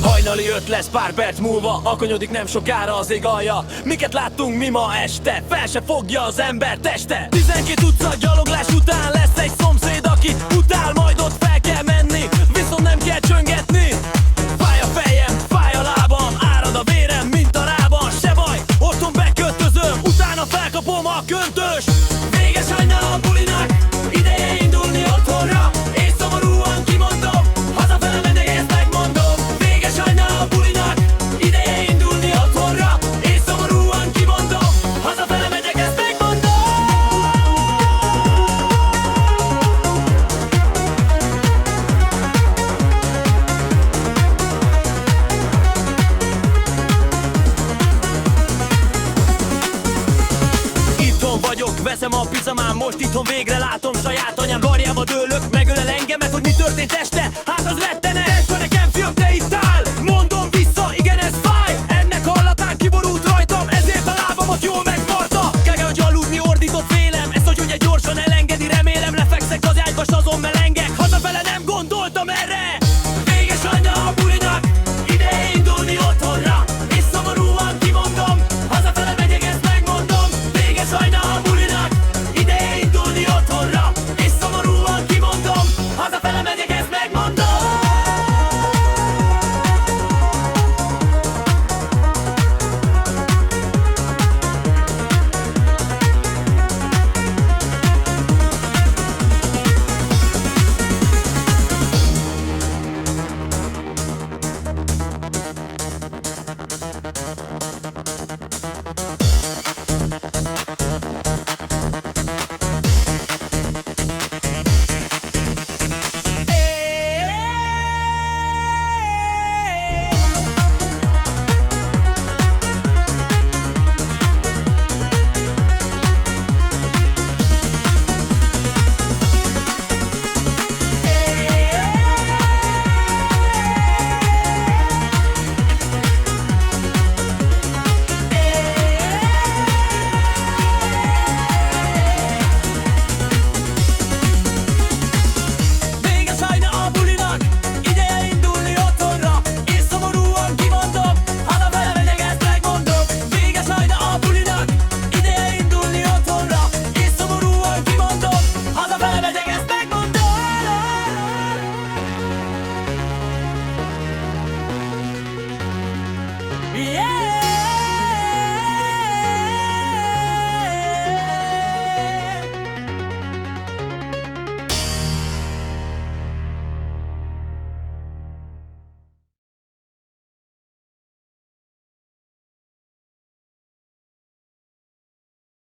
Hajnali 5 lesz pár perc múlva, alkonyodik nem sokára az ég alja. Miket láttunk mi ma este? Fel se fogja az ember teste. 12 utca gyaloglás után lesz egy szomszéd, aki utál, majd ott fel kell menni, viszont nem kell csöngetni. Fáj a fejem, fáj a lábam, árad a vérem, mint a rában. Se baj, otthon beköltözöm, utána felkapom a köntös. Véges hajnal a bulinak, ideje indulni otthonra, és szomorúan kimondom, hazafele megyek, ezt megmondom. Véges hajnal a bulinak, ideje indulni otthonra, és szomorúan kimondom, hazafele megyek, ezt megmondom. Itthon vagyok, veszem a pizamám, most itthon végre látom saját anyám. Karjába dőlök, megölel engemet, hogy mi történt este.